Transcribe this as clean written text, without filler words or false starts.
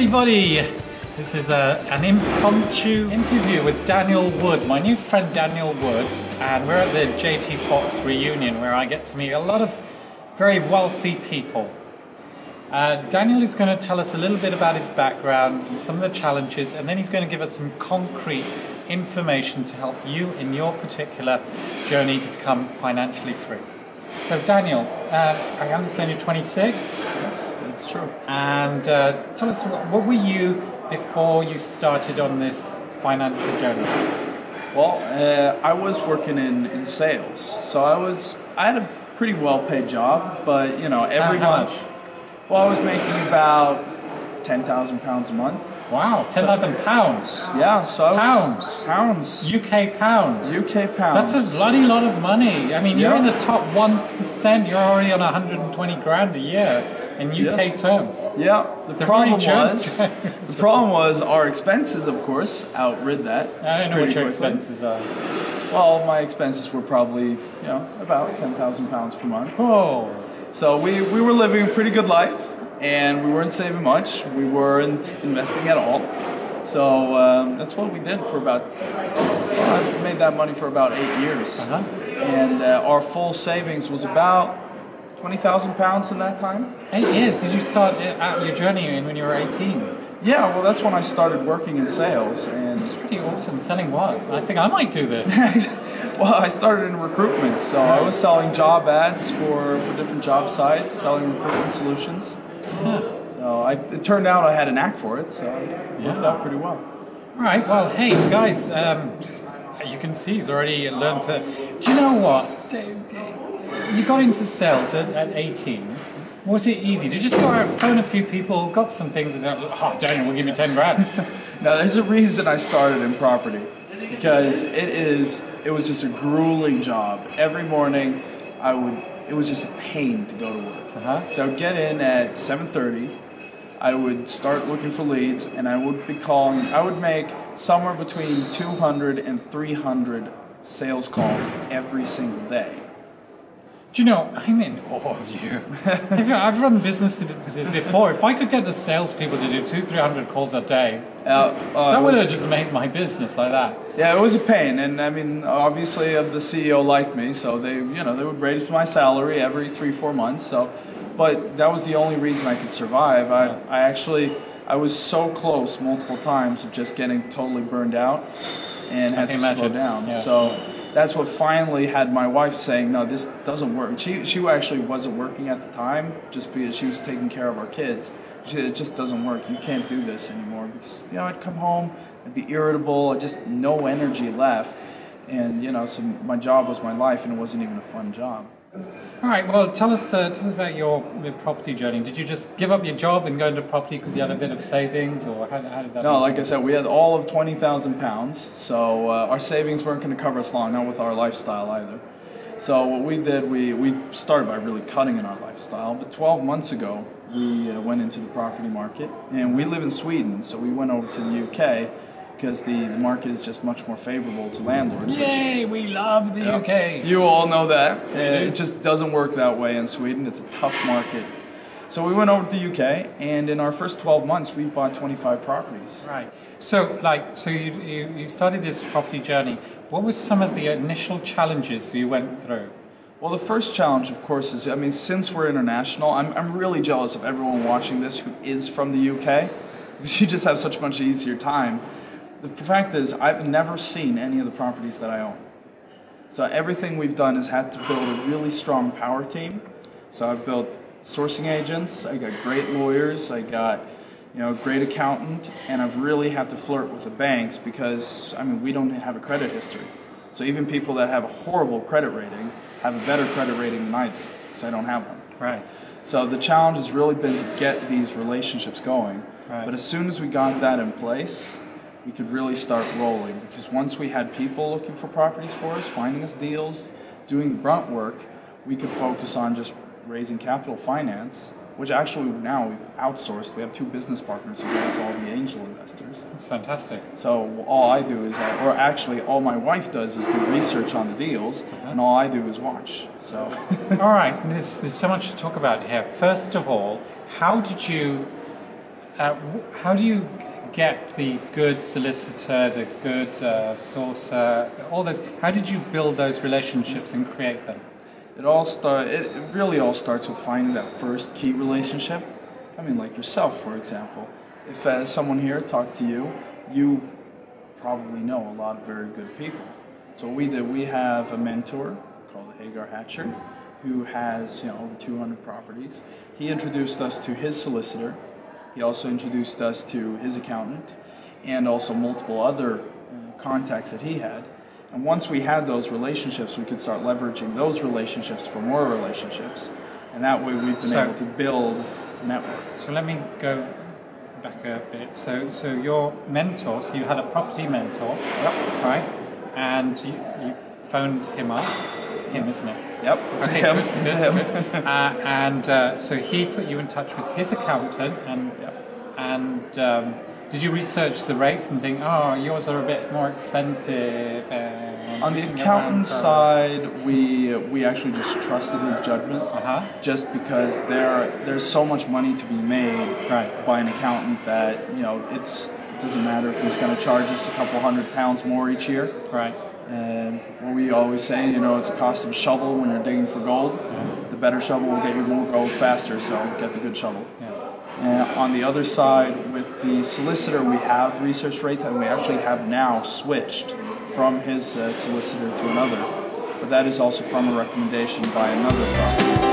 everybody! This is an impromptu interview with Daniel Wood, my new friend Daniel Wood, and we're at the JT Fox reunion where I get to meet a lot of very wealthy people. Daniel is going to tell us a little bit about his background and some of the challenges, and then he's going to give us some concrete information to help you in your particular journey to become financially free. So Daniel, I understand you're 26? Yes, that's true. And tell us, what were you before you started on this financial journey? Well, I was working in sales, so I had a pretty well-paid job, but you know, every month. Well, I was making about £10,000 a month. Wow, £10,000? Yeah, so I was, Pounds? Pounds. UK pounds? UK pounds. That's a bloody lot of money. I mean, you're in the top 1%, you're already on 120 grand a year in UK terms. Yeah, the problem was our expenses, of course, outrid that. I don't know what your expenses are. Well, my expenses were probably, you know, about £10,000 per month. Oh. So we were living a pretty good life. And we weren't saving much. We weren't investing at all. So that's what we did for about, I made that money for about 8 years. And our full savings was about £20,000 in that time. 8 years? Did you start out your journey when you were 18? Yeah, well that's when I started working in sales. And it's pretty awesome. Selling what? I think I might do this. Well, I started in recruitment. So I was selling job ads for different job sites, selling recruitment solutions. Yeah. So it turned out I had a knack for it, so it worked out pretty well. All right, well, hey, guys, you can see he's already learned to... Do you know what? You got into sales at 18. Was it easy? Did you just go out, phone a few people, got some things, and oh, Daniel, we'll give you 10 grand? Now, there's a reason I started in property, because it was just a grueling job. Every morning, it was just a pain to go to work. So I would get in at 7:30, I would start looking for leads, and I would make somewhere between 200 and 300 sales calls every single day. Do you know, I'm in awe of you. I've run businesses before. If I could get the salespeople to do 200-300 calls a day, that would have just made my business like that. Yeah, it was a pain, and I mean, obviously, the CEO liked me, so they would raise my salary every 3-4 months. So, but that was the only reason I could survive. I was so close multiple times of just getting totally burned out, and had to slow down. Yeah. So. That's what finally had my wife saying, no, this doesn't work. She actually wasn't working at the time, just because she was taking care of our kids. She said, it just doesn't work. You can't do this anymore. Because, I'd come home, I'd be irritable, just no energy left. And, so my job was my life, and it wasn't even a fun job. All right, well, tell us about your property journey. Did you just give up your job and go into property because you had a bit of savings, or how did that No, like I said, we had all of £20,000, so our savings weren't going to cover us long, not with our lifestyle either. So what we did, we started by really cutting in our lifestyle, but 12 months ago, we went into the property market, and we live in Sweden, so we went over to the UK, because the market is just much more favorable to landlords. Yay, we love the UK. You all know that. It just doesn't work that way in Sweden. It's a tough market. So we went over to the UK, and in our first 12 months, we bought 25 properties. Right. So you started this property journey. What were some of the initial challenges you went through? Well, the first challenge, of course, is, since we're international, I'm really jealous of everyone watching this who is from the UK, because you just have such a much easier time. The fact is, I've never seen any of the properties that I own. So everything we've done is had to build a really strong power team. So I've built sourcing agents, I got great lawyers, I got a great accountant, and I've really had to flirt with the banks because, we don't have a credit history. So even people that have a horrible credit rating have a better credit rating than I do, because I don't have one. Right. So the challenge has really been to get these relationships going. Right. But as soon as we got that in place, we could really start rolling, because once we had people looking for properties for us, finding us deals, doing the brunt work, we could focus on just raising capital finance, which actually now we've outsourced. We have 2 business partners who give us all the angel investors. That's fantastic. So all I do is, or actually all my wife does is do research on the deals, and all I do is watch. So. All right, there's so much to talk about here. First of all, how did you how do you get the good solicitor, the good sourcer, all those? How did you build those relationships and create them? It really all starts with finding that first key relationship. I mean, like yourself, for example. If someone here talked to you, you probably know a lot of very good people. So what we did, we have a mentor called Hagar Hatcher, who has over 200 properties. He introduced us to his solicitor. He also introduced us to his accountant, and also multiple other contacts that he had. And once we had those relationships, we could start leveraging those relationships for more relationships. And that way we've been able to build a network. So let me go back a bit. So your mentor, so you had a property mentor, Yep. right? And you phoned him up. It's him, isn't it? Yep, it's Okay, him. good, It's good, him. good. So he put you in touch with his accountant, and did you research the rates and think, oh, yours are a bit more expensive? On the accountant side, we actually just trusted his judgment, just because there's so much money to be made by an accountant that it doesn't matter if he's going to charge us a couple £100 more each year. Right. And what we always say, it's the cost of a shovel when you're digging for gold. The better shovel will get you more gold faster, so get the good shovel. Yeah. And on the other side, with the solicitor, we have research rates, and we actually have now switched from his solicitor to another. But that is also from a recommendation by another property.